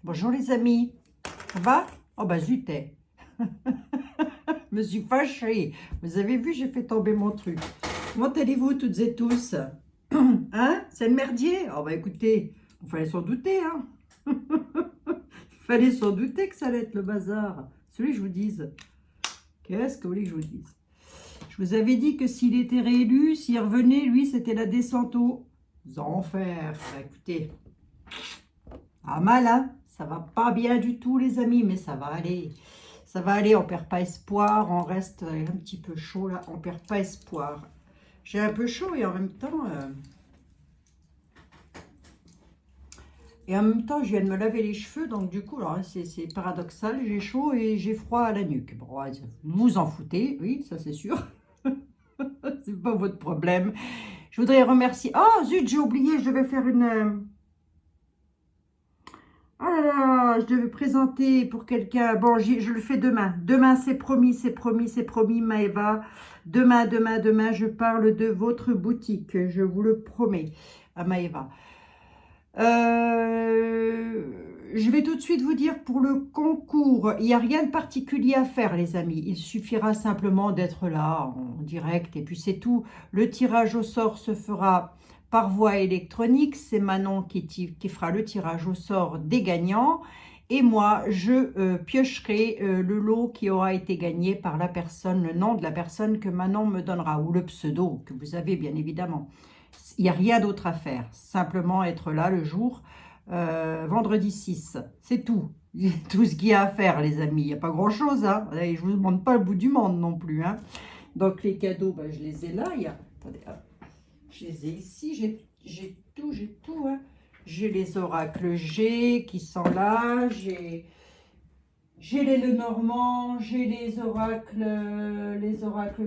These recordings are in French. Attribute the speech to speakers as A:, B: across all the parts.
A: Bonjour les amis, ça va? Oh bah zut, je me suis fâchée. Vous avez vu, j'ai fait tomber mon truc. Comment allez-vous toutes et tous? Hein? C'est le merdier? Oh bah écoutez, il fallait s'en douter, hein. Il fallait s'en douter que ça allait être le bazar. Celui que je vous dise. Qu'est-ce que vous voulez que je vous dise? Je vous avais dit que s'il était réélu, s'il revenait, lui, c'était la descente aux enfers. Bah, écoutez, ah mal, hein? Ça va pas bien du tout, les amis, mais ça va aller. Ça va aller, on perd pas espoir, on reste un petit peu chaud là, on perd pas espoir. J'ai un peu chaud et en même temps, je viens de me laver les cheveux, donc du coup, alors c'est paradoxal, j'ai chaud et j'ai froid à la nuque. Bon, ouais, vous en foutez, oui, ça c'est sûr. C'est pas votre problème. Je voudrais remercier. Oh zut, j'ai oublié, je devais faire une. Oh là là, je devais présenter pour quelqu'un. Bon, je le fais demain. Demain, c'est promis, c'est promis, c'est promis, Maëva. Demain, je parle de votre boutique. Je vous le promets, à Maëva. Je vais tout de suite vous dire pour le concours, il n'y a rien de particulier à faire, les amis. Il suffira simplement d'être là en direct et puis c'est tout. Le tirage au sort se fera par voie électronique. C'est Manon qui fera le tirage au sort des gagnants. Et moi, je piocherai le lot qui aura été gagné par la personne, le nom de la personne que Manon me donnera, ou le pseudo que vous avez bien évidemment. Il n'y a rien d'autre à faire, simplement être là le jour, vendredi 6. C'est tout. Tout ce qu'il y a à faire, les amis. Il n'y a pas grand-chose, hein. Je ne vous demande pas le bout du monde non plus, hein. Donc, les cadeaux, ben, je les ai là. Attendez, hop. Je les ai ici. J'ai tout, hein. J'ai les oracles G qui sont là. J'ai les Lenormand. J'ai les oracles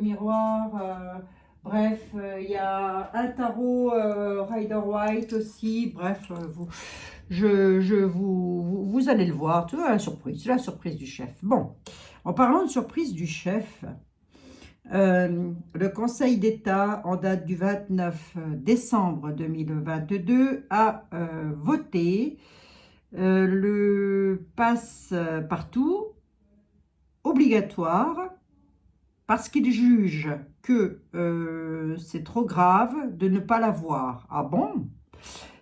A: miroirs. Bref, il y a un tarot Rider White aussi. Bref, vous allez le voir. Tu vois, la surprise. C'est la surprise du chef. Bon, en parlant de surprise du chef, le Conseil d'État, en date du 29 décembre 2022, a voté le passe partout obligatoire parce qu'il juge que c'est trop grave de ne pas l'avoir. Ah bon?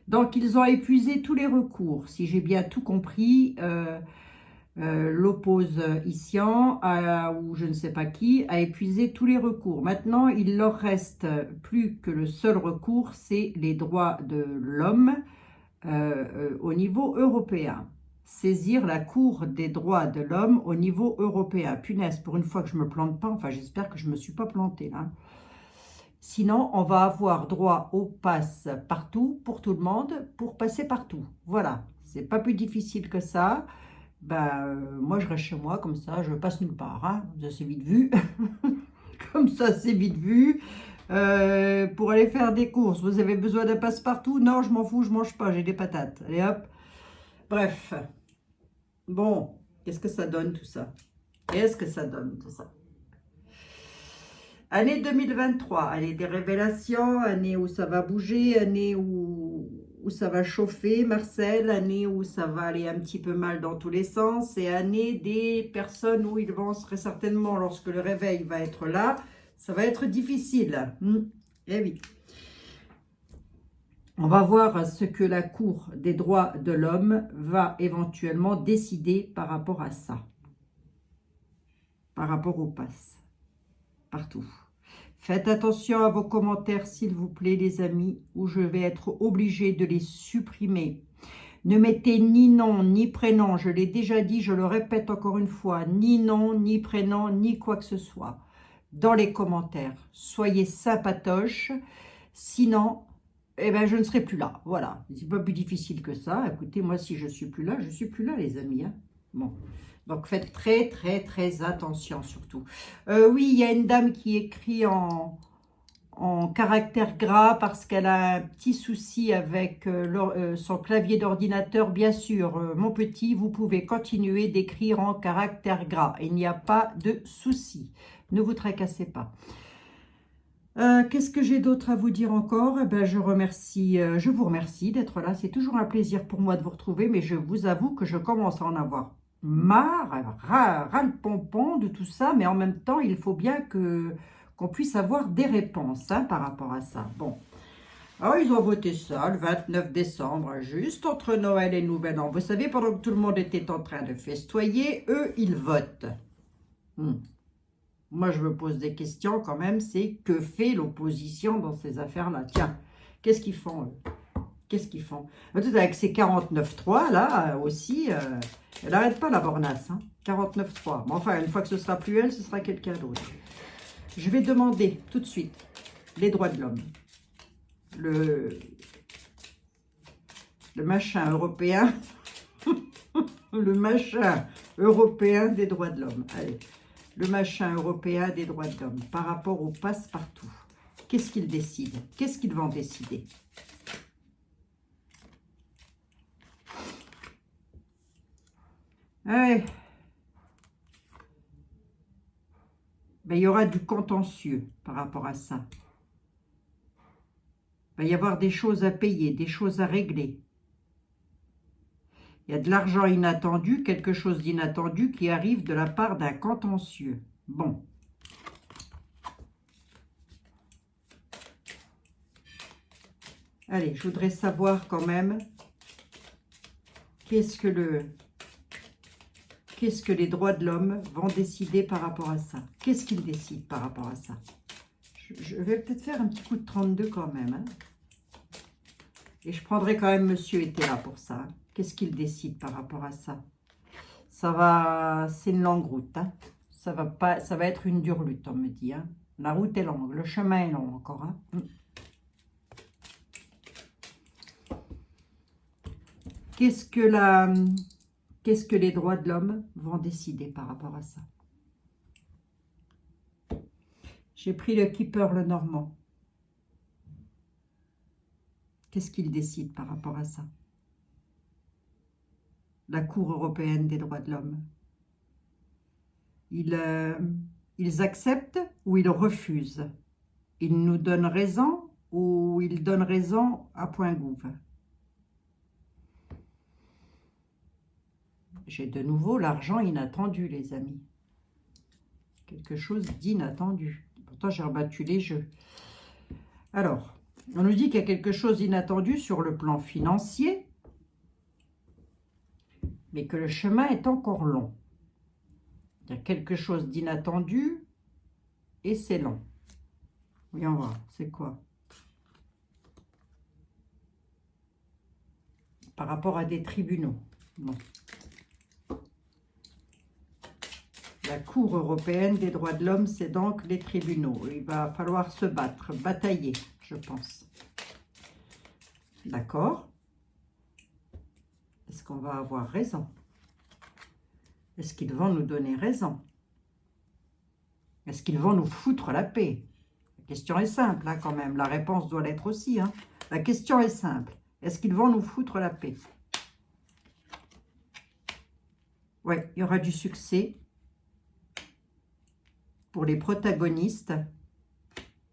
A: Donc, ils ont épuisé tous les recours. Si j'ai bien tout compris, l'opposition, ou je ne sais pas qui, a épuisé tous les recours. Maintenant, il leur reste plus que le seul recours, c'est les droits de l'homme au niveau européen. Saisir la Cour des droits de l'homme au niveau européen. Punaise, pour une fois que je ne me plante pas, enfin j'espère que je ne me suis pas plantée là. Sinon, on va avoir droit au pass partout, pour tout le monde, pour passer partout. Voilà, c'est pas plus difficile que ça. Moi, je reste chez moi, comme ça, je passe nulle part. Hein. Ça, c'est vite vu. Comme ça, c'est vite vu. Pour aller faire des courses, vous avez besoin d'un passe-partout? Non, je m'en fous, je mange pas, j'ai des patates. Allez hop. Bref. Bon, qu'est-ce que ça donne tout ça? Qu'est-ce que ça donne tout ça? Année 2023, année des révélations, année où ça va bouger, année où ça va chauffer, Marcel, année où ça va aller un petit peu mal dans tous les sens, et année des personnes où ils vont, très certainement, lorsque le réveil va être là, ça va être difficile. Eh oui. On va voir ce que la Cour des droits de l'homme va éventuellement décider par rapport à ça. Par rapport au pass. Partout. Faites attention à vos commentaires, s'il vous plaît, les amis, ou je vais être obligée de les supprimer. Ne mettez ni nom, ni prénom. Je l'ai déjà dit, je le répète encore une fois. Ni nom, ni prénom, ni quoi que ce soit. Dans les commentaires. Soyez sympatoches. Sinon, eh ben, je ne serai plus là. Voilà. C'est pas plus difficile que ça. Écoutez, moi, si je ne suis plus là, je ne suis plus là, les amis. Hein. Bon. Donc, faites très, très, très attention, surtout. Oui, il y a une dame qui écrit en caractère gras parce qu'elle a un petit souci avec son clavier d'ordinateur. Bien sûr, mon petit, vous pouvez continuer d'écrire en caractère gras. Il n'y a pas de souci. Ne vous tracassez pas. Qu'est-ce que j'ai d'autre à vous dire encore? Eh ben, je vous remercie d'être là. C'est toujours un plaisir pour moi de vous retrouver, mais je vous avoue que je commence à en avoir marre, ras le pompon de tout ça, mais en même temps, il faut bien qu'on puisse avoir des réponses hein, par rapport à ça. Bon, alors ils ont voté ça le 29 décembre, juste entre Noël et Nouvel An. Vous savez, pendant que tout le monde était en train de festoyer, eux, ils votent. Moi, je me pose des questions quand même, c'est que fait l'opposition dans ces affaires-là? Tiens, qu'est-ce qu'ils font, eux? Qu'est-ce qu'ils font? Peut-être avec ces 49.3, là, aussi, elle n'arrête pas la bornasse, hein? 49.3. Mais enfin, une fois que ce sera plus elle, ce sera quelqu'un d'autre. Je vais demander tout de suite les droits de l'homme. Le machin européen, le machin européen des droits de l'homme. Allez. Le machin européen des droits de l'homme par rapport au passe-partout. Qu'est-ce qu'ils décident? Qu'est-ce qu'ils vont décider? Ouais. Ben, il y aura du contentieux par rapport à ça. Il va y avoir des choses à payer, des choses à régler. Il y a de l'argent inattendu, quelque chose d'inattendu qui arrive de la part d'un contentieux. Bon. Allez, je voudrais savoir quand même qu'est-ce que les droits de l'homme vont décider par rapport à ça. Qu'est-ce qu'ils décident par rapport à ça? Je vais peut-être faire un petit coup de 32 quand même. Hein. Et je prendrai quand même Monsieur était là pour ça. Hein. Qu'est-ce qu'il décide par rapport à ça? Ça va, c'est une longue route. Hein. Ça va être une dure lutte, on me dit. Hein. La route est longue, le chemin est long encore. Hein. Qu'est-ce que les droits de l'homme vont décider par rapport à ça? J'ai pris le Keeper, le Normand. Qu'est-ce qu'il décide par rapport à ça? La Cour européenne des droits de l'homme. Ils acceptent ou ils refusent? Ils nous donnent raison ou ils donnent raison à point gouve? J'ai de nouveau l'argent inattendu, les amis. Quelque chose d'inattendu. Pourtant, j'ai rebattu les jeux. Alors, on nous dit qu'il y a quelque chose d'inattendu sur le plan financier, mais que le chemin est encore long. Il y a quelque chose d'inattendu et c'est long. Voyons voir, c'est quoi? Par rapport à des tribunaux. Bon. La Cour européenne des droits de l'homme, c'est donc les tribunaux. Il va falloir se battre, batailler, je pense. D'accord? Est-ce qu'on va avoir raison? Est-ce qu'ils vont nous donner raison? Est-ce qu'ils vont nous foutre la paix? La question est simple, hein, quand même. La réponse doit l'être aussi. Hein. La question est simple. Est-ce qu'ils vont nous foutre la paix? Oui, il y aura du succès pour les protagonistes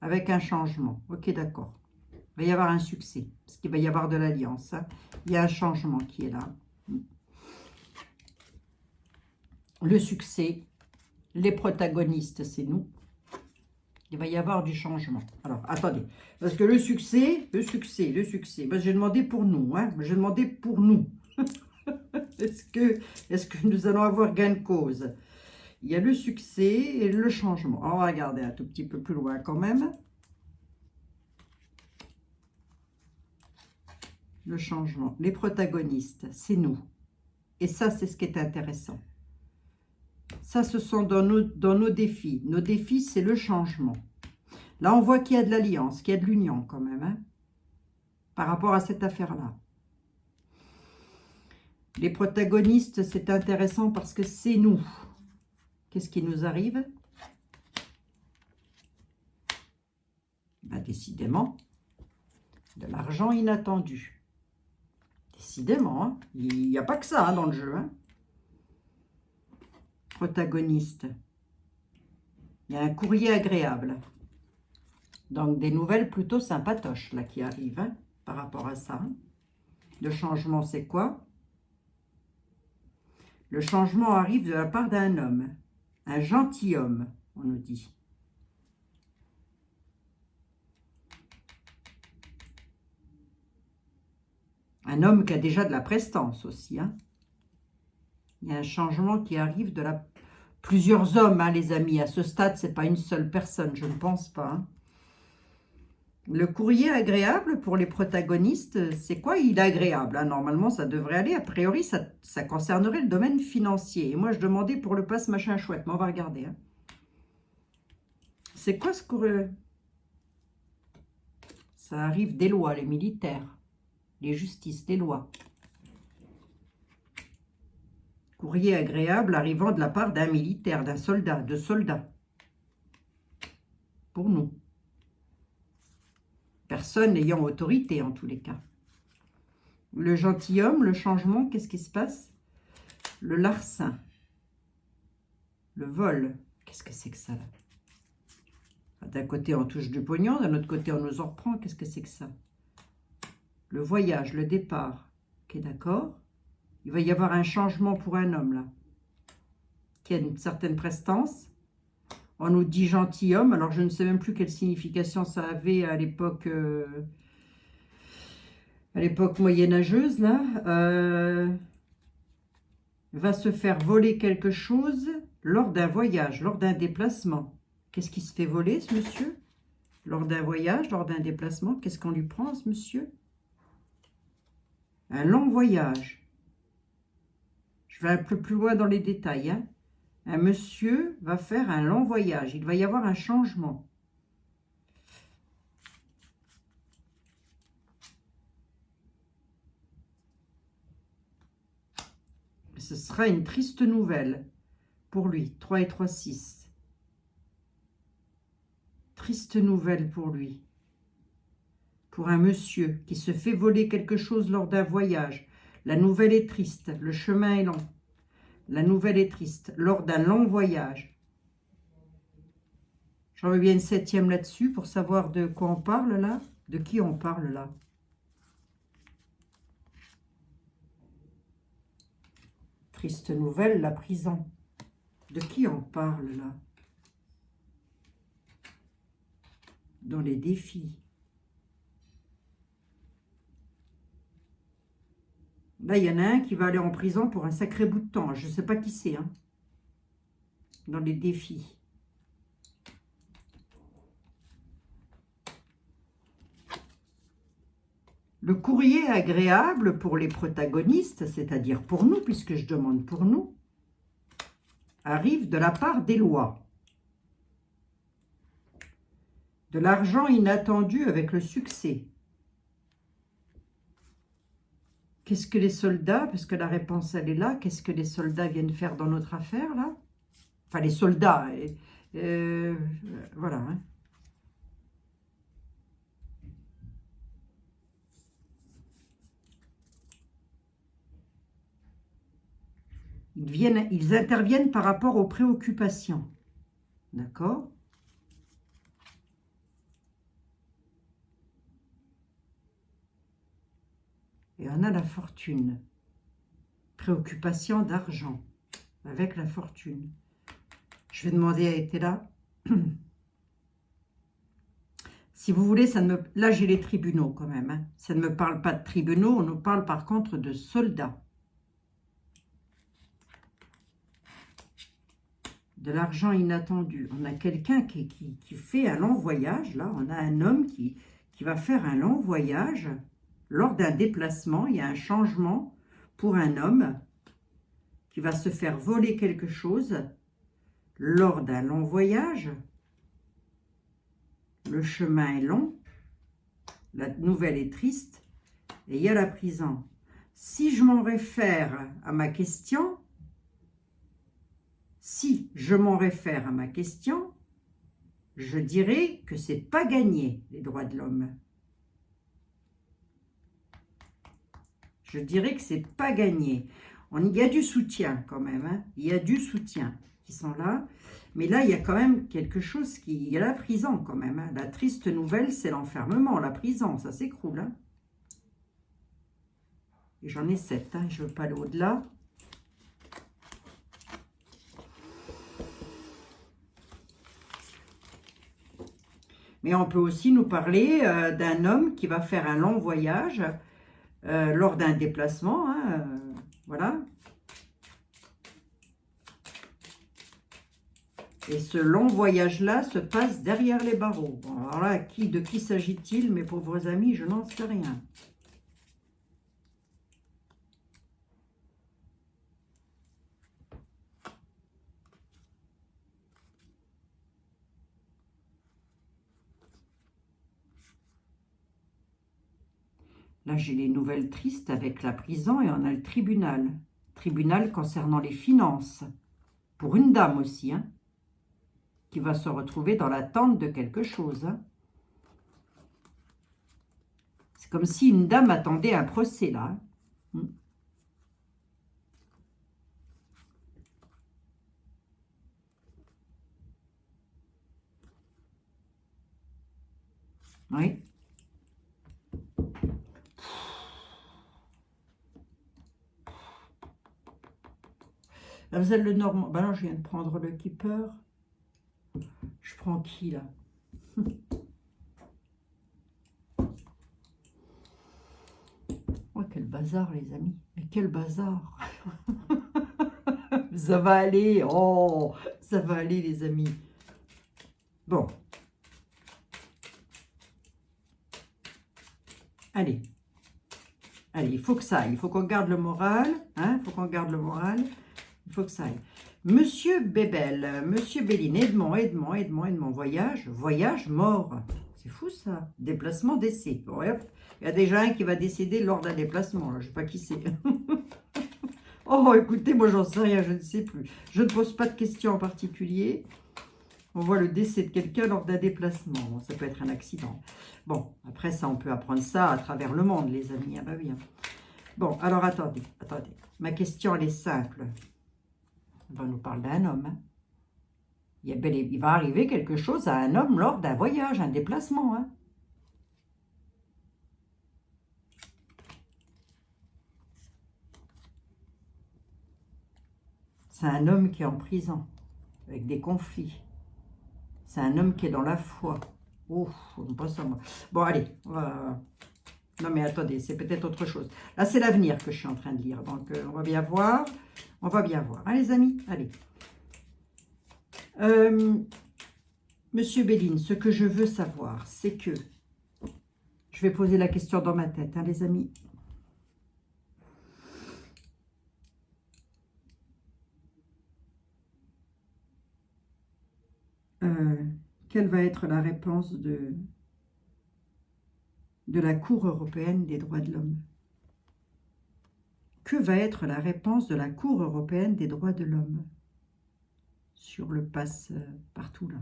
A: avec un changement. Ok, d'accord. Il va y avoir un succès, parce qu'il va y avoir de l'alliance. Hein. Il y a un changement qui est là. Le succès, les protagonistes, c'est nous. Il va y avoir du changement. Alors, attendez. Parce que le succès. Ben, j'ai demandé pour nous. Hein. J'ai demandé pour nous. Est-ce que nous allons avoir gain de cause? Il y a le succès et le changement. On va regarder un tout petit peu plus loin quand même. Le changement. Les protagonistes, c'est nous. Et ça, c'est ce qui est intéressant. Ça, ce sont dans nos défis. Nos défis, c'est le changement. Là, on voit qu'il y a de l'alliance, qu'il y a de l'union quand même, hein, par rapport à cette affaire-là. Les protagonistes, c'est intéressant parce que c'est nous. Qu'est-ce qui nous arrive? Ben, décidément, de l'argent inattendu. Décidément, hein, il n'y a pas que ça hein, dans le jeu. Hein. Protagoniste. Il y a un courrier agréable. Donc, des nouvelles plutôt sympatoches, là, qui arrivent, hein, par rapport à ça. Le changement, c'est quoi? Le changement arrive de la part d'un homme. Un gentilhomme, on nous dit. Un homme qui a déjà de la prestance aussi, hein. Il y a un changement qui arrive de la... Plusieurs hommes, hein, les amis. À ce stade, ce n'est pas une seule personne, je ne pense pas, hein. Le courrier agréable pour les protagonistes, c'est quoi? Il est agréable, hein. Normalement, ça devrait aller. A priori, ça concernerait le domaine financier. Et moi, je demandais pour le passe machin chouette. Mais on va regarder, hein. C'est quoi ce courrier? Ça arrive des lois, les militaires, les justices, les lois. Courrier agréable arrivant de la part d'un militaire, d'un soldat, de soldats. Pour nous. Personne n'ayant autorité, en tous les cas. Le gentilhomme, le changement, qu'est-ce qui se passe? Le larcin. Le vol. Qu'est-ce que c'est que ça, là? D'un côté, on touche du pognon, d'un autre côté, on nous en reprend. Qu'est-ce que c'est que ça? Le voyage, le départ. Ok, d'accord. Il va y avoir un changement pour un homme, là, qui a une certaine prestance. On nous dit gentilhomme, alors je ne sais même plus quelle signification ça avait à l'époque moyenâgeuse, là. Va se faire voler quelque chose lors d'un voyage, lors d'un déplacement. Qu'est-ce qui se fait voler, ce monsieur? Lors d'un voyage, lors d'un déplacement, qu'est-ce qu'on lui prend, ce monsieur? Un long voyage. Je vais un peu plus loin dans les détails, hein. Un monsieur va faire un long voyage. Il va y avoir un changement. Ce sera une triste nouvelle pour lui. 3 et 3, 6. Triste nouvelle pour lui. Pour un monsieur qui se fait voler quelque chose lors d'un voyage. La nouvelle est triste. Le chemin est long. La nouvelle est triste. Lors d'un long voyage. J'en veux bien une 7e là-dessus pour savoir de quoi on parle là. De qui on parle là? Triste nouvelle, la prison. De qui on parle là? Dans les défis. Là, il y en a un qui va aller en prison pour un sacré bout de temps. Je ne sais pas qui c'est, hein. Dans les défis. Le courrier agréable pour les protagonistes, c'est-à-dire pour nous, puisque je demande pour nous, arrive de la part des lois. De l'argent inattendu avec le succès. Qu'est-ce que les soldats, parce que la réponse elle est là, qu'est-ce que les soldats viennent faire dans notre affaire là? Enfin les soldats, voilà. Hein. Ils interviennent par rapport aux préoccupations. D'accord? Et on a la fortune. Préoccupation d'argent avec la fortune. Je vais demander à Etela. Si vous voulez, ça ne me... là j'ai les tribunaux quand même. Hein. Ça ne me parle pas de tribunaux, on nous parle par contre de soldats. De l'argent inattendu. On a quelqu'un qui fait un long voyage. Là, on a un homme qui va faire un long voyage. Lors d'un déplacement, il y a un changement pour un homme qui va se faire voler quelque chose lors d'un long voyage. Le chemin est long, la nouvelle est triste et il y a la prison. Si je m'en réfère à ma question, je dirais que c'est pas gagné, les droits de l'homme. Je dirais que c'est pas gagné. Il y a du soutien quand même, hein. Il y a du soutien. qui sont là. Mais là, il y a quand même quelque chose qui... Il y a la prison quand même. Hein. La triste nouvelle, c'est l'enfermement, la prison. Ça s'écroule. Hein. Et j'en ai 7. Hein. Je ne veux pas aller au-delà. Mais on peut aussi nous parler d'un homme qui va faire un long voyage lors d'un déplacement. Hein, voilà. Et ce long voyage-là se passe derrière les barreaux. Bon, alors là, de qui s'agit-il, mes pauvres amis? Je n'en sais rien. Là, j'ai les nouvelles tristes avec la prison et on a le tribunal. Tribunal concernant les finances. Pour une dame aussi, hein, qui va se retrouver dans l'attente de quelque chose. Hein. C'est comme si une dame attendait un procès, là. Hein. Oui. Vous êtes le Normand. Ben non, je viens de prendre le Keeper. Je prends qui, là? Oh, quel bazar, les amis. Mais quel bazar. Ça va aller. Oh, ça va aller, les amis. Bon. Allez. Allez, il faut que ça aille. Il faut qu'on garde le moral. Hein, il faut qu'on garde le moral. Il faut que ça aille. Monsieur Bébel, Monsieur Béline, Edmond, voyage, mort. C'est fou ça. Déplacement, décès. Bon, hop. Il y a déjà un qui va décéder lors d'un déplacement. Là. Je ne sais pas qui c'est. Oh, écoutez, moi j'en sais rien, je ne sais plus. Je ne pose pas de questions en particulier. On voit le décès de quelqu'un lors d'un déplacement. Bon, ça peut être un accident. Bon, après ça, on peut apprendre ça à travers le monde, les amis. Ah bah oui. Hein. Bon, alors attendez. Ma question, elle est simple. On nous parle d'un homme. Hein. Il va arriver quelque chose à un homme lors d'un voyage, un déplacement. Hein. C'est un homme qui est en prison, avec des conflits. C'est un homme qui est dans la foi. Oh, pas ça, moi. Bon, allez, on va... Non, mais attendez, c'est peut-être autre chose. Là, c'est l'avenir que je suis en train de lire. Donc, on va bien voir. On va bien voir. Hein, les amis? Allez. Monsieur Béline, ce que je veux savoir, c'est que... Je vais poser la question dans ma tête, hein, les amis. Quelle va être la réponse de la Cour européenne des droits de l'homme? Que va être la réponse de la Cour européenne des droits de l'homme sur le passe partout là?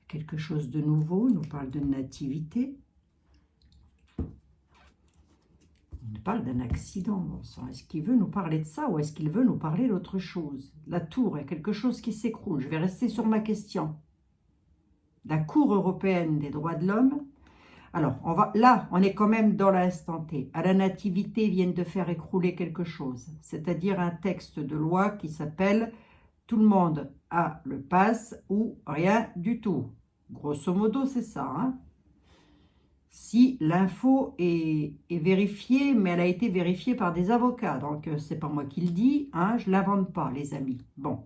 A: Quelque chose de nouveau, on nous parle de nativité. On nous parle d'un accident, bon sang. Est-ce qu'il veut nous parler de ça ou est-ce qu'il veut nous parler d'autre chose? La tour est quelque chose qui s'écroule. Je vais rester sur ma question. La Cour européenne des droits de l'homme. Alors, là, on est quand même dans l'instant T. À la nativité, ils viennent de faire écrouler quelque chose. C'est-à-dire un texte de loi qui s'appelle « Tout le monde a le pass ou rien du tout ». Grosso modo, c'est ça. Hein. Si l'info est vérifiée, mais elle a été vérifiée par des avocats. Donc, c'est pas moi qui le dis. Hein, je ne l'invente pas, les amis. Bon.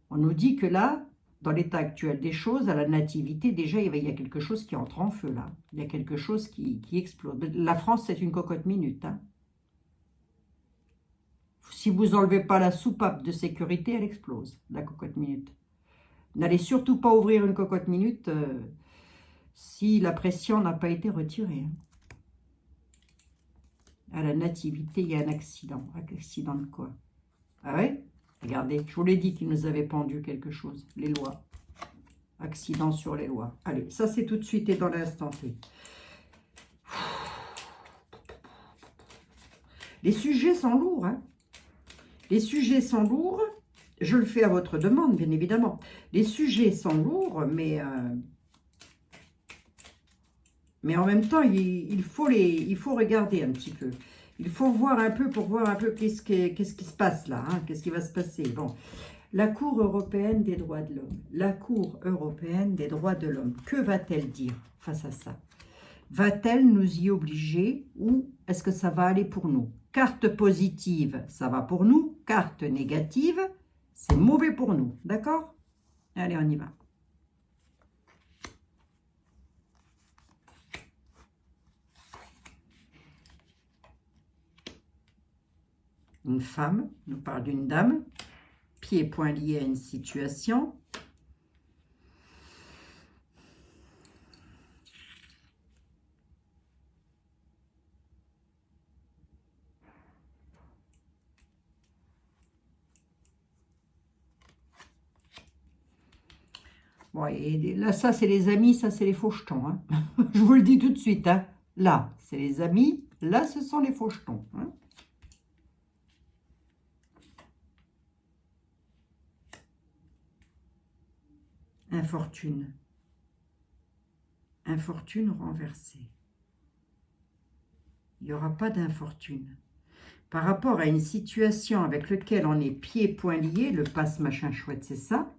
A: On nous dit que là, dans l'état actuel des choses, à la nativité, déjà, il y a quelque chose qui entre en feu, là. Il y a quelque chose qui explose. La France, c'est une cocotte minute. Hein. Si vous n'enlevez pas la soupape de sécurité, elle explose, la cocotte minute. N'allez surtout pas ouvrir une cocotte minute si la pression n'a pas été retirée. Hein. À la nativité, il y a un accident. Un accident de quoi? Ah ouais? Regardez, je vous l'ai dit qu'ils nous avaient pendu quelque chose. Les lois. Accident sur les lois. Allez, ça c'est tout de suite et dans l'instant T. Les sujets sont lourds. Hein. Les sujets sont lourds. Je le fais à votre demande, bien évidemment. Les sujets sont lourds, mais en même temps, il faut regarder un petit peu. Il faut voir un peu pour voir un peu qu'est-ce qui se passe là, hein, qu'est-ce qui va se passer. Bon, la Cour européenne des droits de l'homme. La Cour européenne des droits de l'homme. Que va-t-elle dire face à ça? Va-t-elle nous y obliger ou est-ce que ça va aller pour nous? Carte positive, ça va pour nous. Carte négative, c'est mauvais pour nous. D'accord? Allez, on y va. Une femme, on nous parle d'une dame, pieds et poings liés à une situation. Bon, et là, ça, c'est les amis, ça, c'est les faux jetons. Hein. Je vous le dis tout de suite. Hein. Là, c'est les amis. Là, ce sont les faux jetons. Hein. Infortune. Infortune renversée. Il n'y aura pas d'infortune. Par rapport à une situation avec laquelle on est pieds et poings liés, le passe machin chouette, c'est ça.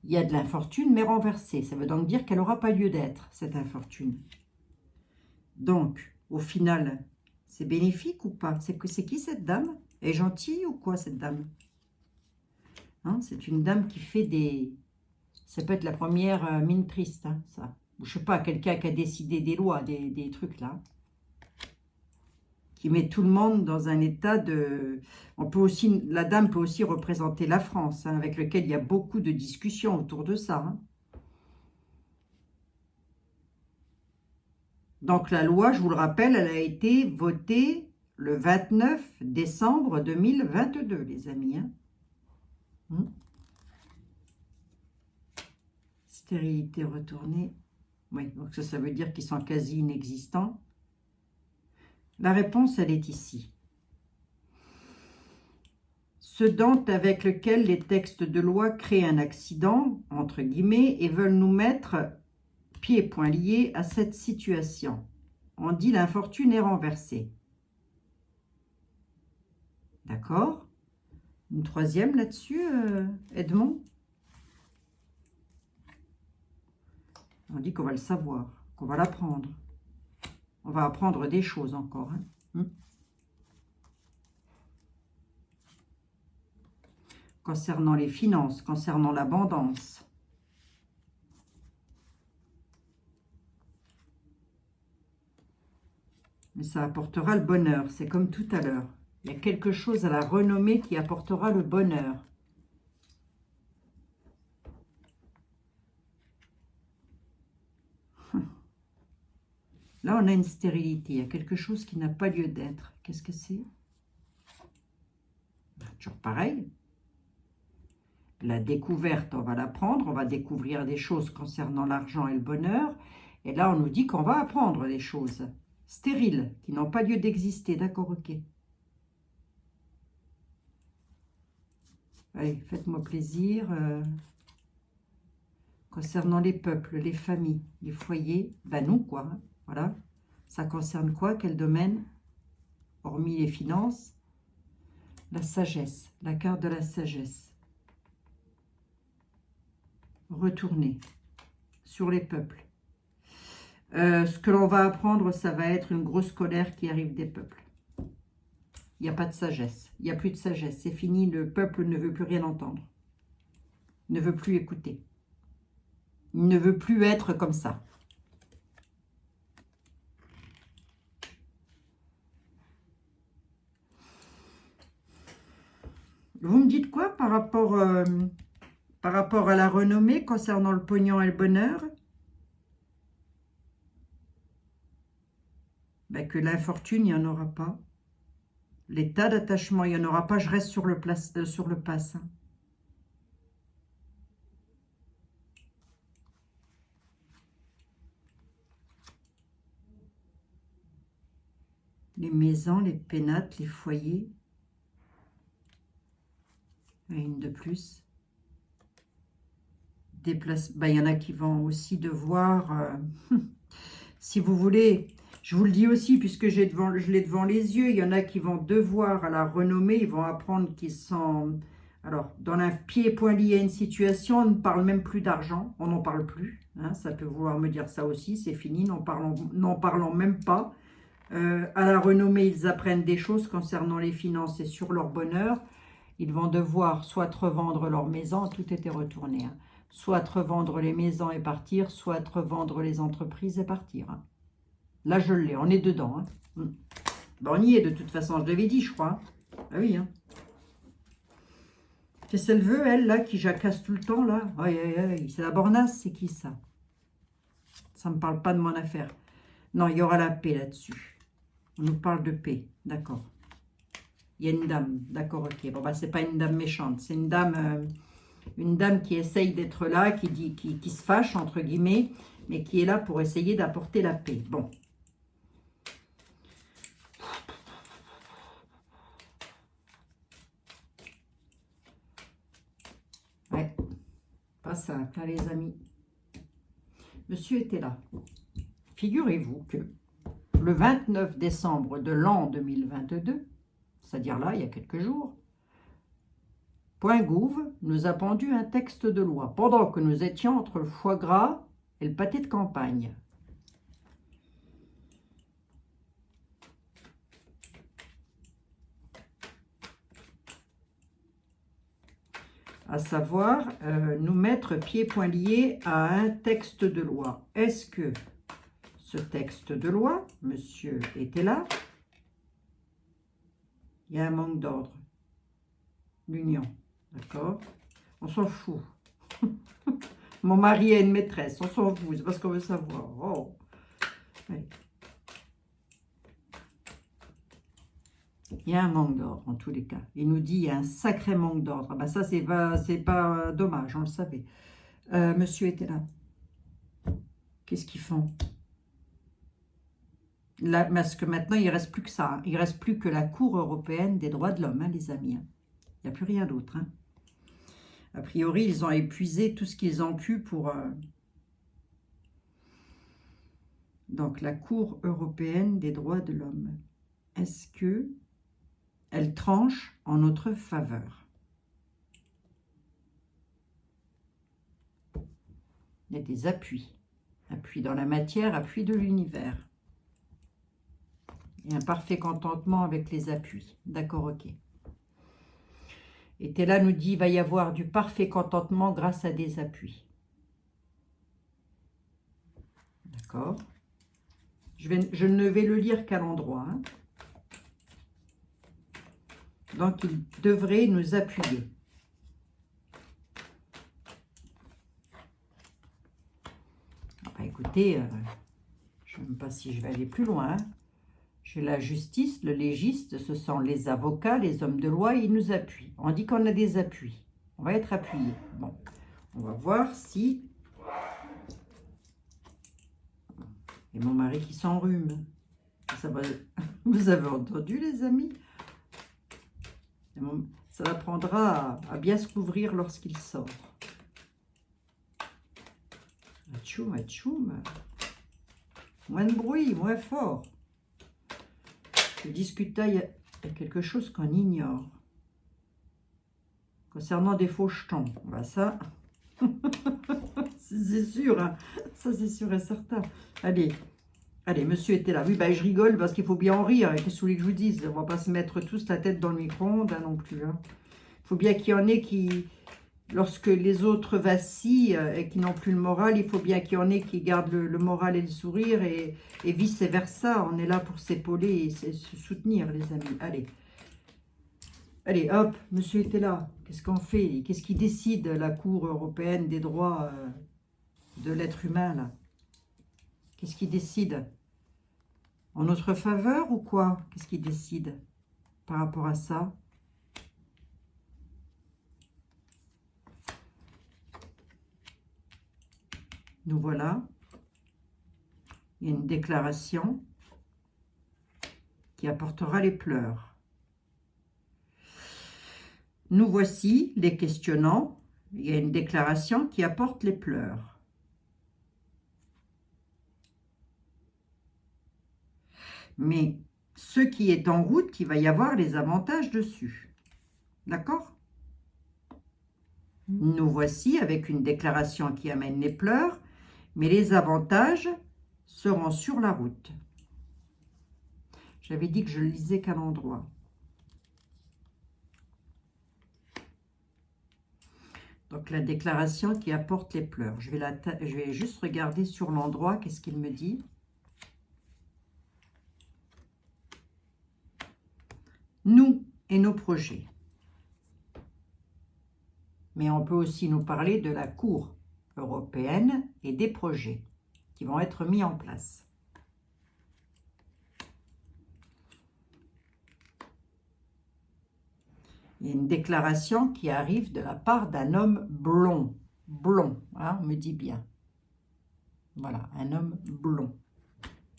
A: Il y a de l'infortune, mais renversée. Ça veut donc dire qu'elle n'aura pas lieu d'être, cette infortune. Donc, au final, c'est bénéfique ou pas? C'est qui cette dame? Elle est gentille ou quoi, cette dame? Hein, c'est une dame qui fait des... Ça peut être la première mine triste, hein, ça. Ou je sais pas, quelqu'un qui a décidé des lois, des trucs là. Qui met tout le monde dans un état de... La dame peut aussi représenter la France, hein, avec lequel il y a beaucoup de discussions autour de ça. Hein. Donc la loi, je vous le rappelle, elle a été votée le 29 décembre 2022, les amis. Hein. Stérilité retournée. Oui, donc ça veut dire qu'ils sont quasi inexistants. La réponse, elle est ici. Ce dont avec lequel les textes de loi créent un accident, entre guillemets, et veulent nous mettre pieds et poings liés à cette situation. On dit l'infortune est renversée. D'accord? Une troisième là-dessus, Edmond? On dit qu'on va le savoir, qu'on va l'apprendre. On va apprendre des choses encore. Hein. Concernant les finances, concernant l'abondance. Mais ça apportera le bonheur, c'est comme tout à l'heure. Il y a quelque chose à la renommée qui apportera le bonheur. Là, on a une stérilité. Il y a quelque chose qui n'a pas lieu d'être. Qu'est-ce que c'est? Toujours pareil. La découverte, on va l'apprendre. On va découvrir des choses concernant l'argent et le bonheur. Et là, on nous dit qu'on va apprendre des choses stériles, qui n'ont pas lieu d'exister. D'accord, ok. Allez, faites-moi plaisir. Concernant les peuples, les familles, les foyers, ben nous, quoi. Hein, voilà. Ça concerne quoi? Quel domaine? Hormis les finances. La sagesse, la carte de la sagesse. Retourner sur les peuples. Ce que l'on va apprendre, ça va être une grosse colère qui arrive des peuples. Il n'y a pas de sagesse. Il n'y a plus de sagesse. C'est fini. Le peuple ne veut plus rien entendre. Ne veut plus écouter. Il ne veut plus être comme ça. Vous me dites quoi par rapport à la renommée concernant le pognon et le bonheur? Ben, que l'infortune, il n'y en aura pas. L'état d'attachement, il n'y en aura pas. Je reste sur le pass. Hein. Les maisons, les pénates, les foyers. Et une de plus. Déplace. Bah, il y en a qui vont aussi devoir, si vous voulez, je vous le dis aussi, puisque je l'ai devant les yeux, il y en a qui vont devoir à la renommer, ils vont apprendre qu'ils sont... Alors, dans un pied et poing lié à une situation, on ne parle même plus d'argent, on n'en parle plus. Hein, ça peut vouloir me dire ça aussi, c'est fini, n'en parlons même pas. À la renommée, ils apprennent des choses concernant les finances et sur leur bonheur. Ils vont devoir soit revendre leur maison, tout était retourné, hein, soit revendre les maisons et partir, soit revendre les entreprises et partir. Hein. Là, je l'ai, on est dedans. Hein. Ben, on y est de toute façon, je l'avais dit, je crois. Ah oui, hein. Qu'est-ce qu'elle veut, elle, là, qui jacasse tout le temps, là? Aïe, aïe, aïe, c'est la bornasse, c'est qui, ça? Ça ne me parle pas de mon affaire. Non, il y aura la paix là-dessus. On nous parle de paix, d'accord. Il y a une dame, d'accord, ok. Bon, bah, c'est pas une dame méchante, c'est une dame qui essaye d'être là, qui se fâche, entre guillemets, mais qui est là pour essayer d'apporter la paix. Bon. Ouais, pas simple, hein, les amis. Monsieur était là. Figurez-vous que le 29 décembre de l'an 2022, c'est-à-dire là, il y a quelques jours, .gouv nous a pendu un texte de loi pendant que nous étions entre le foie gras et le pâté de campagne. À savoir, nous mettre pieds et poings liés à un texte de loi. Est-ce que ce texte de loi, monsieur était là, il y a un manque d'ordre. L'union, d'accord? On s'en fout. Mon mari a une maîtresse, on s'en fout, c'est parce qu'on veut savoir. Oh. Allez. Il y a un manque d'ordre, en tous les cas. Il nous dit qu'il y a un sacré manque d'ordre. Ben ça, c'est pas dommage, on le savait. Monsieur était là. Qu'est-ce qu'ils font? Là, parce que maintenant, il ne reste plus que ça. Hein. Il ne reste plus que la Cour européenne des droits de l'homme, hein, les amis. Hein. Il n'y a plus rien d'autre. Hein. A priori, ils ont épuisé tout ce qu'ils ont pu pour... Donc, la Cour européenne des droits de l'homme. Est-ce que elle tranche en notre faveur? Il y a des appuis. Appui dans la matière, appui de l'univers. Et un parfait contentement avec les appuis. D'accord, ok. Et Théla nous dit, il va y avoir du parfait contentement grâce à des appuis. D'accord. Je ne vais le lire qu'à l'endroit. Hein. Donc, il devrait nous appuyer. Bah, écoutez, je ne sais même pas si je vais aller plus loin. Hein. J'ai la justice, le légiste, ce sont les avocats, les hommes de loi, ils nous appuient. On dit qu'on a des appuis. On va être appuyé. Bon, on va voir si... Et mon mari qui s'enrhume. Ça va... Vous avez entendu, les amis? Ça l'apprendra à bien se couvrir lorsqu'il sort. Atchoum, atchoum. Moins de bruit, moins fort. Je discute là, il y a quelque chose qu'on ignore. Concernant des faux jetons. Bah ça, c'est sûr. Hein. Ça, c'est sûr et certain. Allez. Allez, monsieur était là. Oui, bah, je rigole parce qu'il faut bien en rire. Qu'est-ce que vous voulez que je vous dise? On ne va pas se mettre tous la tête dans le micro-ondes hein, non plus. Hein. Il faut bien qu'il y en ait qui, lorsque les autres vacillent et qui n'ont plus le moral, il faut bien qu'il y en ait qui gardent le moral et le sourire et vice-versa. On est là pour s'épauler et se soutenir, les amis. Allez. Allez, hop, monsieur était là. Qu'est-ce qu'on fait? Qu'est-ce qui décide la Cour européenne des droits de l'être humain, là? Qu'est-ce qui décide? En notre faveur ou quoi? Qu'est-ce qui décide par rapport à ça? Nous voilà. Il y a une déclaration qui apportera les pleurs. Nous voici les questionnants. Il y a une déclaration qui apporte les pleurs. Mais ce qui est en route, il va y avoir les avantages dessus. D'accord? Nous voici avec une déclaration qui amène les pleurs, mais les avantages seront sur la route. J'avais dit que je ne lisais qu'à l'endroit. Donc la déclaration qui apporte les pleurs. Je vais juste regarder sur l'endroit, qu'est-ce qu'il me dit. Nous et nos projets. Mais on peut aussi nous parler de la Cour européenne et des projets qui vont être mis en place. Il y a une déclaration qui arrive de la part d'un homme blond. Blond, hein, on me dit bien. Voilà, un homme blond.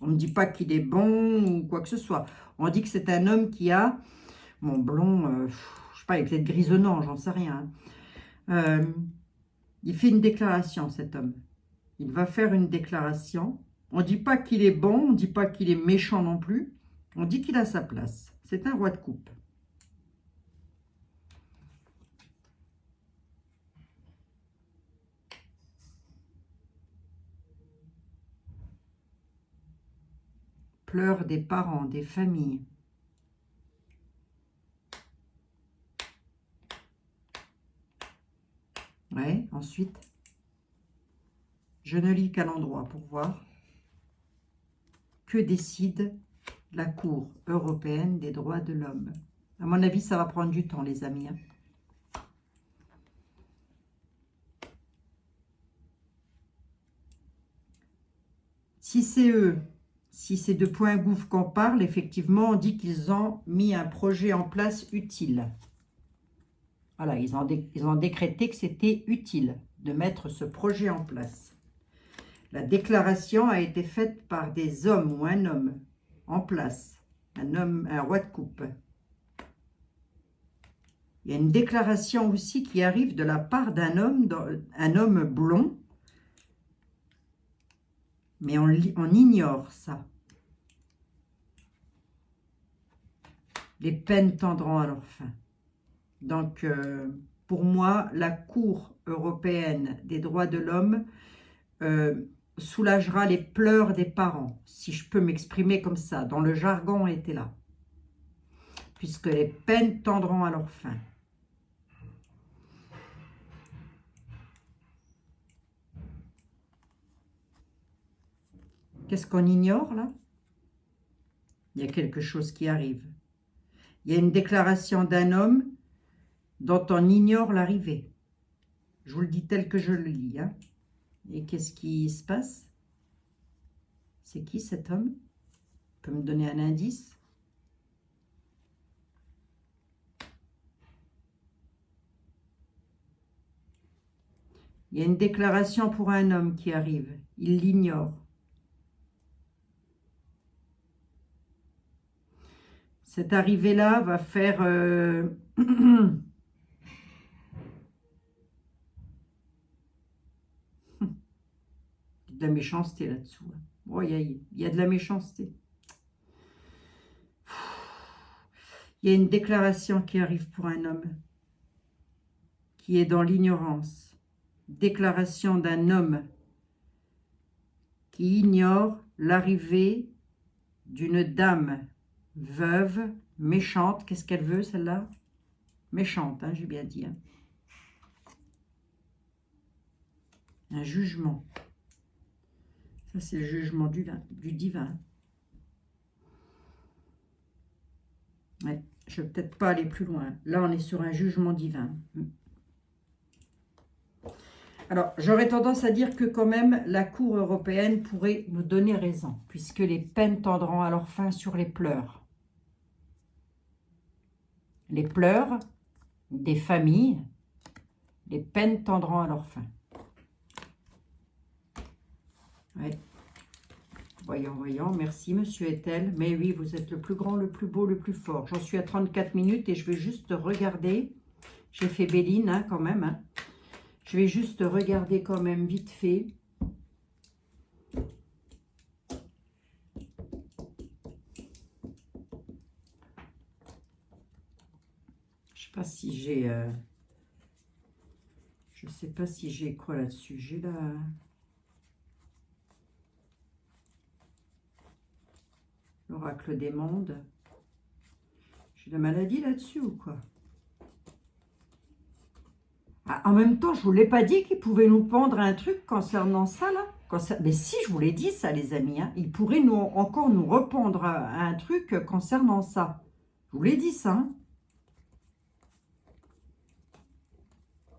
A: On ne dit pas qu'il est bon ou quoi que ce soit. On dit que c'est un homme qui a... Bon, blond, je sais pas, il est peut-être grisonnant, j'en sais rien. Il fait une déclaration, cet homme. Il va faire une déclaration. On ne dit pas qu'il est bon, on ne dit pas qu'il est méchant non plus. On dit qu'il a sa place. C'est un roi de coupe. Pleurs des parents, des familles. Ouais, ensuite, je ne lis qu'à l'endroit pour voir. Que décide la Cour européenne des droits de l'homme? À mon avis, ça va prendre du temps, les amis. Si c'est eux, si c'est de Point Gouv qu'on parle, effectivement, on dit qu'ils ont mis un projet en place utile. Voilà, ils ont décrété que c'était utile de mettre ce projet en place. La déclaration a été faite par des hommes ou un homme en place, un roi de coupe. Il y a une déclaration aussi qui arrive de la part d'un homme, un homme blond, mais on ignore ça. Les peines tendront à leur fin. Donc, pour moi, la Cour européenne des droits de l'homme soulagera les pleurs des parents, si je peux m'exprimer comme ça, dont le jargon était là, puisque les peines tendront à leur fin. Qu'est-ce qu'on ignore là? Il y a quelque chose qui arrive. Il y a une déclaration d'un homme dont on ignore l'arrivée. Je vous le dis tel que je le lis. Hein. Et qu'est-ce qui se passe? C'est qui cet homme? Peut me donner un indice? Il y a une déclaration pour un homme qui arrive. Il l'ignore. Cette arrivée-là va faire... de la méchanceté là-dessous. Oh, il y a de la méchanceté. Il y a une déclaration qui arrive pour un homme qui est dans l'ignorance. Déclaration d'un homme qui ignore l'arrivée d'une dame veuve, méchante. Qu'est-ce qu'elle veut, celle-là? Méchante, hein, j'ai bien dit. Hein. Un jugement. Ça, c'est le jugement du divin. Ouais, je ne vais peut-être pas aller plus loin. Là, on est sur un jugement divin. Alors, j'aurais tendance à dire que quand même, la Cour européenne pourrait nous donner raison, puisque les peines tendront à leur fin sur les pleurs. Les pleurs des familles, les peines tendront à leur fin. Ouais. Voyons. Merci, monsieur Ethel. Mais oui, vous êtes le plus grand, le plus beau, le plus fort. J'en suis à 34 minutes et je vais juste regarder J'ai fait Béline, hein, quand même. Hein. Je vais juste regarder quand même vite fait. Je sais pas si j'ai... je sais pas si j'ai quoi là-dessus. J'ai la... l'oracle des mondes. J'ai la maladie là-dessus ou quoi? Ah, en même temps, je vous l'ai pas dit qu'ils pouvaient nous pendre un truc concernant ça, là. Mais si, je vous l'ai dit ça, les amis. Hein. Ils pourraient encore nous rependre un truc concernant ça. Je vous l'ai dit ça. Hein.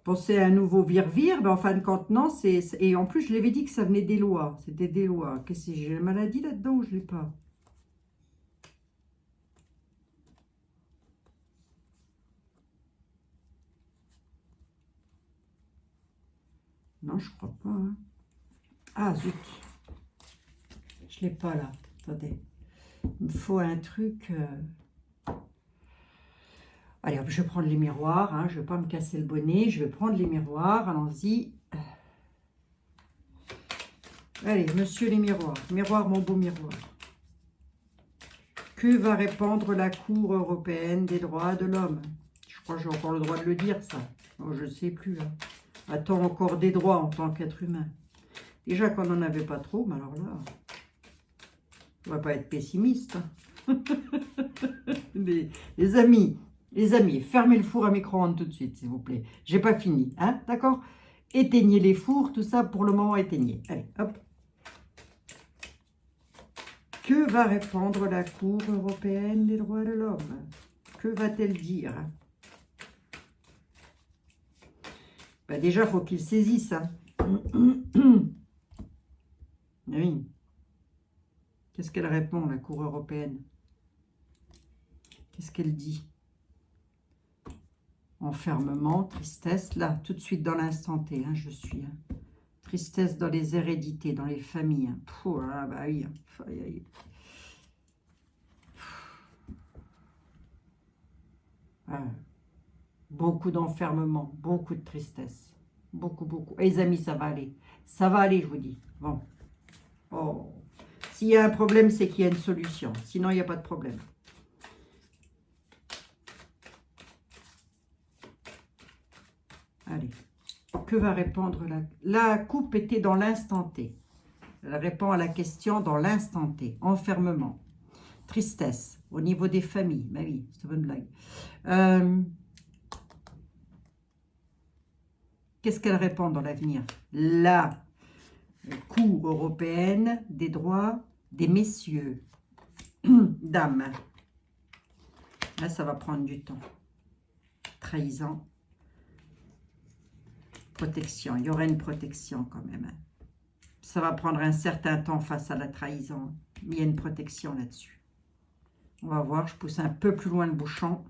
A: Pensez à un nouveau vire-vire, ben en fin de compte, non. Et en plus, je l'avais dit que ça venait des lois. C'était des lois. Qu'est-ce que j'ai la maladie là-dedans ou je l'ai pas? Non, je crois pas. Hein. Ah, zut. Je l'ai pas là. Attendez. Il me faut un truc... Allez, hop, je vais prendre les miroirs. Hein. Je ne vais pas me casser le bonnet. Je vais prendre les miroirs. Allons-y. Allez, monsieur les miroirs. Miroir, mon beau miroir. Que va répandre la Cour européenne des droits de l'homme? Je crois que j'ai encore le droit de le dire, ça. Oh, je ne sais plus, là. A-t-on encore des droits en tant qu'être humain? Déjà qu'on n'en avait pas trop, mais alors là, on ne va pas être pessimiste. Hein. les amis, fermez le four à micro-ondes tout de suite, s'il vous plaît. J'ai pas fini, hein, d'accord? Éteignez les fours, tout ça, pour le moment, éteignez. Allez, hop. Que va répondre la Cour européenne des droits de l'homme? Que va-t-elle dire? Ben déjà, il faut qu'il saisisse. Hein. Oui. Qu'est-ce qu'elle répond, la Cour européenne? Qu'est-ce qu'elle dit? Enfermement, tristesse. Là, tout de suite, dans l'instant T, hein, je suis. Hein. Tristesse dans les hérédités, dans les familles. Hein. Pouh, ah, bah oui. Hein. Aïe, aïe. Ah. Beaucoup d'enfermement, beaucoup de tristesse. Beaucoup, beaucoup. Et les amis, ça va aller. Ça va aller, je vous dis. Bon. Oh. S'il y a un problème, c'est qu'il y a une solution. Sinon, il n'y a pas de problème. Allez. Que va répondre la coupe était dans l'instant T. Elle répond à la question dans l'instant T. Enfermement. Tristesse. Au niveau des familles. Bah oui, c'est une bonne blague. Qu'est-ce qu'elle répond dans l'avenir? La Cour européenne des droits des messieurs. Dames. Là, ça va prendre du temps. Trahison. Protection. Il y aura une protection quand même. Ça va prendre un certain temps face à la trahison. Mais il y a une protection là-dessus. On va voir. Je pousse un peu plus loin le bouchon.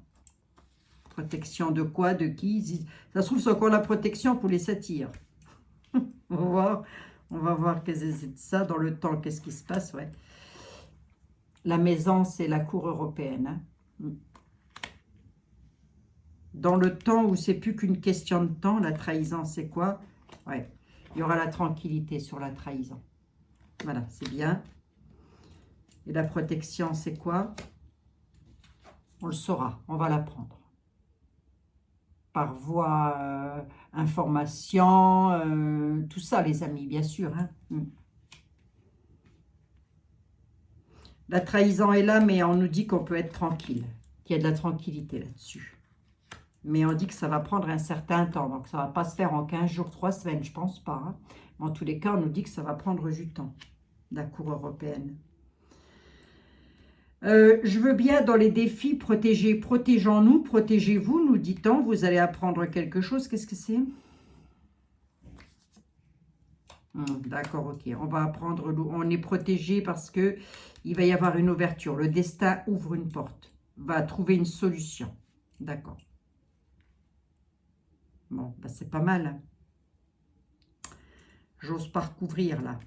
A: Protection de quoi? De qui? Ça se trouve, c'est encore la protection pour les satyres. On va voir. On va voir qu'est-ce que c'est ça dans le temps. Qu'est-ce qui se passe? Ouais. La maison, c'est la Cour européenne. Hein. Dans le temps où c'est plus qu'une question de temps, la trahison, c'est quoi? Ouais. Il y aura la tranquillité sur la trahison. Voilà, c'est bien. Et la protection, c'est quoi? On le saura, on va l'apprendre. Par voie, information, tout ça, les amis, bien sûr. Hein. La trahison est là, mais on nous dit qu'on peut être tranquille, qu'il y a de la tranquillité là-dessus. Mais on dit que ça va prendre un certain temps, donc ça ne va pas se faire en 15 jours, 3 semaines, je ne pense pas. Hein. Mais en tous les cas, on nous dit que ça va prendre du temps, la Cour européenne. Je veux bien dans les défis, protégeons-nous, protégez-vous, nous dit-on, vous allez apprendre quelque chose. Qu'est-ce que c'est? D'accord, ok. On va apprendre, on est protégé parce que il va y avoir une ouverture. Le destin ouvre une porte, va trouver une solution. D'accord. Bon, ben c'est pas mal. Hein. J'ose pas recouvrir là.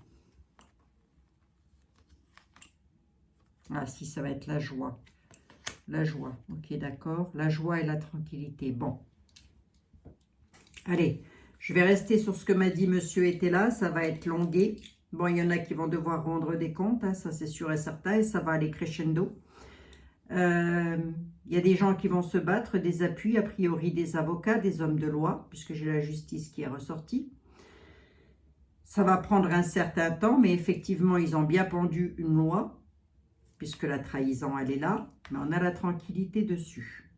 A: Ah si, ça va être la joie. La joie, ok, d'accord. La joie et la tranquillité. Bon. Allez, je vais rester sur ce que m'a dit monsieur était là. Ça va être longué. Bon, il y en a qui vont devoir rendre des comptes, hein, ça c'est sûr et certain, et ça va aller crescendo. Il y a des gens qui vont se battre, des appuis, a priori des avocats, des hommes de loi, puisque j'ai la justice qui est ressortie. Ça va prendre un certain temps, mais effectivement, ils ont bien pendu une loi, puisque la trahison, elle est là, mais on a la tranquillité dessus.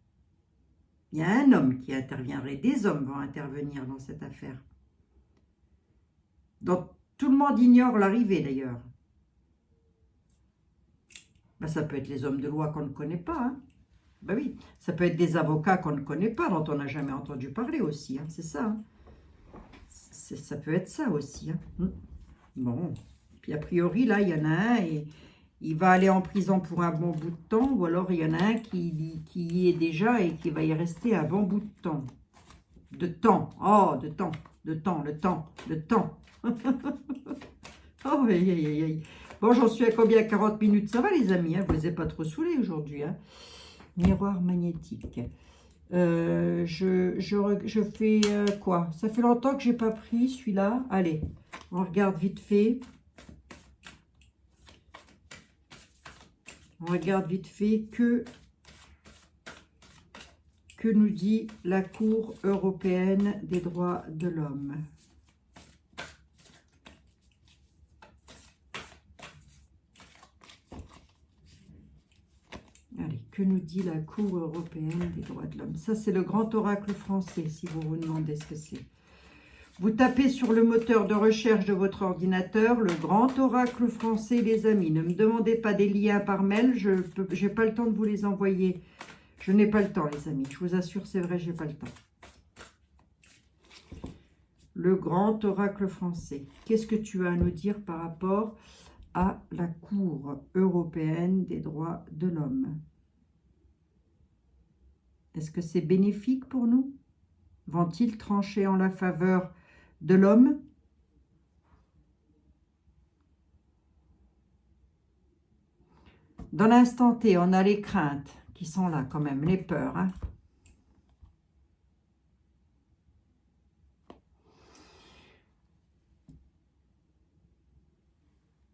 A: Il y a un homme qui interviendrait, des hommes vont intervenir dans cette affaire. Donc, tout le monde ignore l'arrivée d'ailleurs. Ben, ça peut être les hommes de loi qu'on ne connaît pas, hein. Ben oui, ça peut être des avocats qu'on ne connaît pas, dont on n'a jamais entendu parler aussi, hein. C'est ça, hein. Ça peut être ça aussi, hein. Bon, puis a priori, là, il y en a un et il va aller en prison pour un bon bout de temps, ou alors il y en a un qui y est déjà et qui va y rester un bon bout de temps. De temps, oh, de temps, le temps. Oh, aïe, aïe, aïe, aïe. Bon, j'en suis à combien? 40 minutes, ça va les amis, hein, je ne vous ai pas trop saoulés aujourd'hui, hein. Miroir magnétique. Je fais quoi? Ça fait longtemps que j'ai pas pris celui-là. Allez, on regarde vite fait. On regarde vite fait que nous dit la Cour européenne des droits de l'homme. Allez, que nous dit la Cour européenne des droits de l'homme? Ça, c'est le grand oracle français, si vous vous demandez ce que c'est. Vous tapez sur le moteur de recherche de votre ordinateur, le grand oracle français, les amis. Ne me demandez pas des liens par mail, je n'ai pas le temps de vous les envoyer. Je n'ai pas le temps, les amis. Je vous assure, c'est vrai, je n'ai pas le temps. Le grand oracle français. Qu'est-ce que tu as à nous dire par rapport à la Cour européenne des droits de l'homme? Est-ce que c'est bénéfique pour nous? Vont-ils trancher en la faveur de l'homme? Dans l'instant T, on a les craintes qui sont là quand même, les peurs, hein.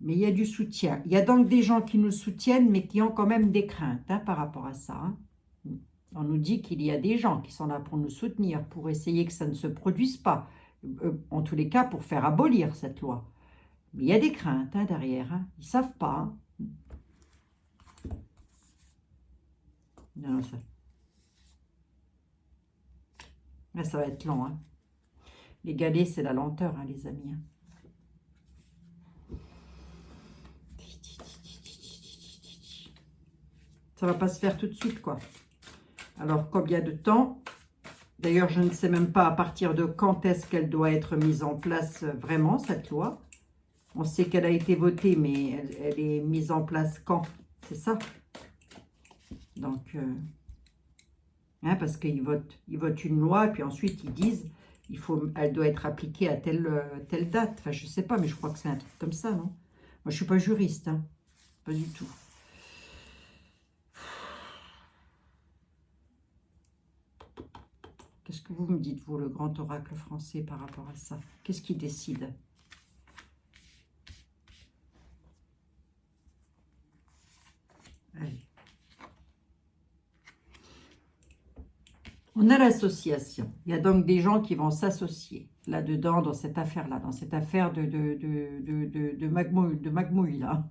A: Mais il y a du soutien. Il y a donc des gens qui nous soutiennent, mais qui ont quand même des craintes, hein, par rapport à ça, hein. On nous dit qu'il y a des gens qui sont là pour nous soutenir, pour essayer que ça ne se produise pas. En tous les cas, pour faire abolir cette loi. Mais il y a des craintes, hein, derrière, hein. Ils ne savent pas, hein. Non, ça... Là, ça va être long, hein. Les galets, c'est la lenteur, hein, les amis, hein. Ça va pas se faire tout de suite, quoi. Alors, combien de temps? D'ailleurs, je ne sais même pas à partir de quand est-ce qu'elle doit être mise en place vraiment, cette loi. On sait qu'elle a été votée, mais elle est mise en place quand? C'est ça. Donc, hein, parce qu'ils votent une loi, puis ensuite ils disent elle doit être appliquée à telle date. Enfin, je ne sais pas, mais je crois que c'est un truc comme ça, non? Moi, je ne suis pas juriste, hein. Pas du tout. Qu'est-ce que vous me dites, vous, le grand oracle français, par rapport à ça? Qu'est-ce qui décide? Allez. On a l'association. Il y a donc des gens qui vont s'associer là-dedans, dans cette affaire-là, dans cette affaire de magmouille, là.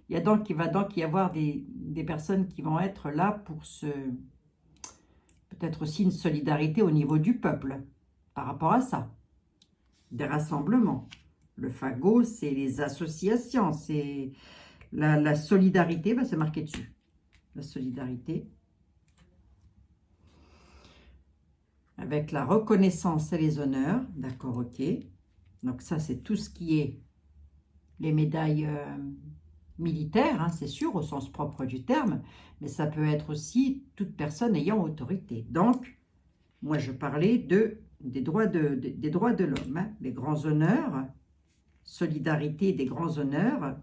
A: Il y a donc, il va donc y avoir des personnes qui vont être là pour peut-être aussi une solidarité au niveau du peuple, par rapport à ça. Des rassemblements. Le fagot, c'est les associations, c'est la solidarité, ben c'est marqué dessus. La solidarité. Avec la reconnaissance et les honneurs, d'accord, ok. Donc ça, c'est tout ce qui est les médailles militaires, hein, c'est sûr, au sens propre du terme, mais ça peut être aussi toute personne ayant autorité. Donc, moi, je parlais des droits de l'homme, hein, les grands honneurs, solidarité des grands honneurs,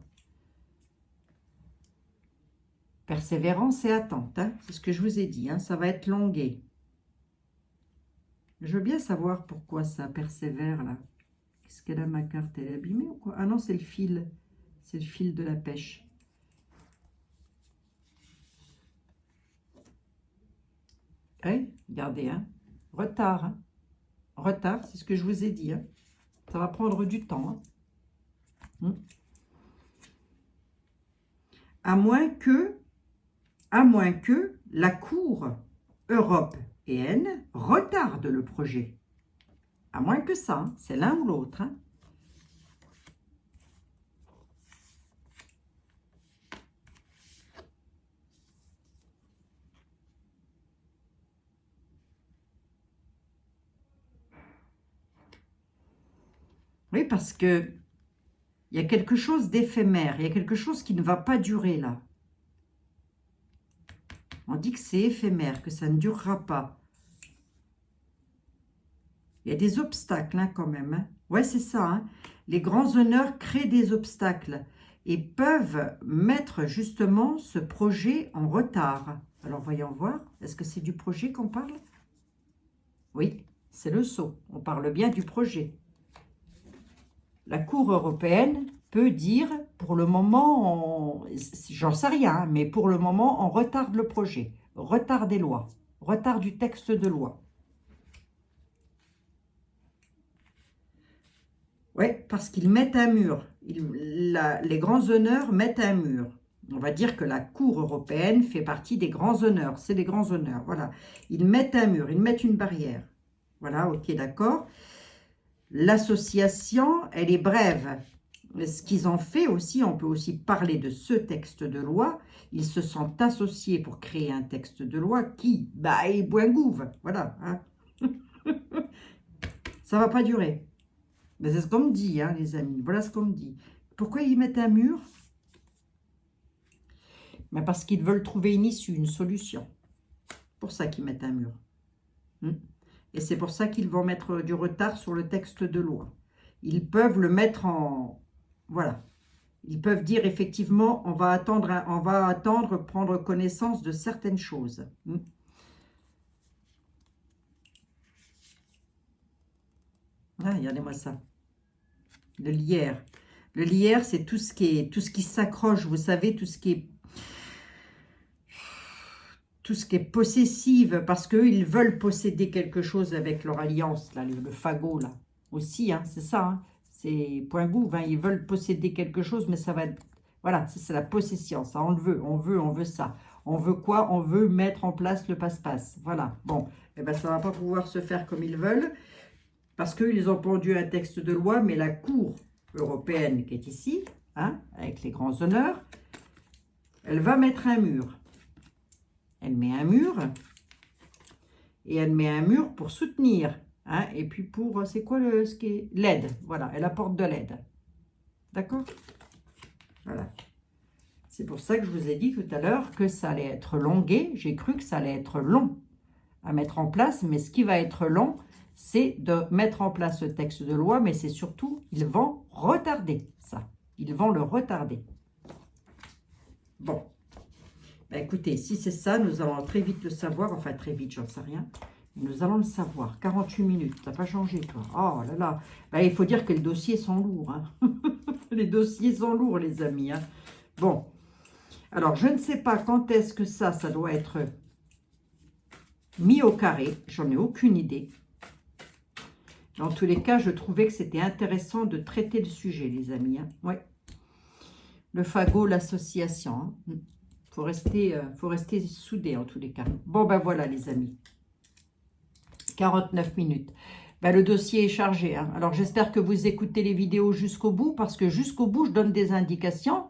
A: persévérance et attente, hein, c'est ce que je vous ai dit, hein, ça va être longué. Je veux bien savoir pourquoi ça persévère, là. Qu'est-ce qu'elle a, ma carte? Elle est abîmée ou quoi? Ah non, c'est le fil. C'est le fil de la pêche. Oui, regardez, hein. Retard, hein. Retard, c'est ce que je vous ai dit, hein. Ça va prendre du temps, hein. À moins que la Cour européenne retarde le projet. À moins que ça, hein. C'est l'un ou l'autre, hein. Oui, parce que il y a quelque chose d'éphémère, il y a quelque chose qui ne va pas durer là. On dit que c'est éphémère, que ça ne durera pas. Il y a des obstacles, hein, quand même, hein. Ouais, c'est ça, hein. Les grands honneurs créent des obstacles et peuvent mettre justement ce projet en retard. Alors, voyons voir. Est-ce que c'est du projet qu'on parle? Oui, c'est le sceau. On parle bien du projet. La Cour européenne peut dire, pour le moment, j'en sais rien, hein, mais pour le moment, on retarde le projet. Retard des lois. Retard du texte de loi. Oui, parce qu'ils mettent un mur. Les grands honneurs mettent un mur. On va dire que la Cour européenne fait partie des grands honneurs. C'est des grands honneurs, voilà. Ils mettent un mur, ils mettent une barrière. Voilà, ok, d'accord. L'association, elle est brève. Ce qu'ils ont fait aussi, on peut aussi parler de ce texte de loi. Ils se sont associés pour créer un texte de loi qui, bah, est boingouve. Voilà, hein. Ça va pas durer. Mais c'est ce qu'on me dit, hein, les amis. Voilà ce qu'on me dit. Pourquoi ils mettent un mur? Mais parce qu'ils veulent trouver une issue, une solution. C'est pour ça qu'ils mettent un mur. Et c'est pour ça qu'ils vont mettre du retard sur le texte de loi. Ils peuvent le mettre en... Voilà. Ils peuvent dire effectivement, on va attendre prendre connaissance de certaines choses. Ah, regardez-moi ça. Le lierre. Le lierre, c'est tout ce qui s'accroche, vous savez, tout ce qui est possessive, parce qu'ils veulent posséder quelque chose avec leur alliance, là, le fagot, là, aussi, hein, c'est ça, hein, c'est point gouve, hein, ils veulent posséder quelque chose, mais ça va être, voilà, c'est la possession, ça, on le veut, on veut ça. On veut quoi? On veut mettre en place le passe-passe, voilà, bon, eh ben, ça ne va pas pouvoir se faire comme ils veulent, parce qu'ils ont pendu un texte de loi, mais la Cour européenne qui est ici, hein, avec les grands honneurs, elle va mettre un mur. Elle met un mur, et elle met un mur pour soutenir, hein, et puis pour, c'est quoi ce qui est l'aide, voilà, elle apporte de l'aide, d'accord? Voilà, c'est pour ça que je vous ai dit tout à l'heure que ça allait être longué, j'ai cru que ça allait être long à mettre en place, mais ce qui va être long, c'est de mettre en place ce texte de loi, mais c'est surtout, ils vont retarder ça, ils vont le retarder. Bon. Ben écoutez, si c'est ça, nous allons très vite le savoir. Enfin, très vite, j'en sais rien. Nous allons le savoir. 48 minutes, ça n'a pas changé, toi. Oh là là. Ben, il faut dire que les dossiers sont lourds. Hein. Les dossiers sont lourds, les amis. Hein. Bon. Alors, je ne sais pas quand est-ce que ça doit être mis au carré. J'en ai aucune idée. Dans tous les cas, je trouvais que c'était intéressant de traiter le sujet, les amis. Hein. Ouais. Le fagot, l'association. Hein. Faut rester soudé en tous les cas. Bon, ben voilà, les amis. 49 minutes. Ben, le dossier est chargé. Hein. Alors, j'espère que vous écoutez les vidéos jusqu'au bout, parce que jusqu'au bout, je donne des indications.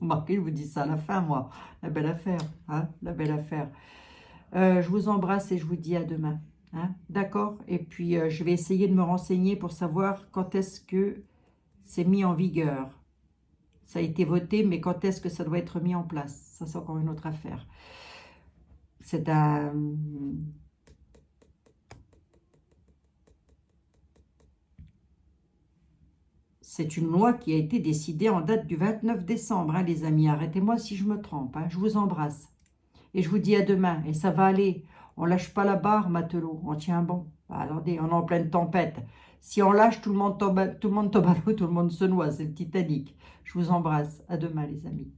A: Remarquez, je vous dis ça à la fin, moi. La belle affaire. Hein, la belle affaire. Je vous embrasse et je vous dis à demain. Hein, d'accord? Et puis, je vais essayer de me renseigner pour savoir quand est-ce que c'est mis en vigueur. Ça a été voté, mais quand est-ce que ça doit être mis en place? Ça, c'est encore une autre affaire. C'est un... C'est une loi qui a été décidée en date du 29 décembre, hein, les amis. Arrêtez-moi si je me trompe. Hein. Je vous embrasse. Et je vous dis à demain. Et ça va aller. On lâche pas la barre, matelot, on tient bon. Bah, attendez, on est en pleine tempête. Si on lâche, tout le monde tombe à l'eau, tout le monde se noie, c'est le Titanic. Je vous embrasse. À demain, les amis.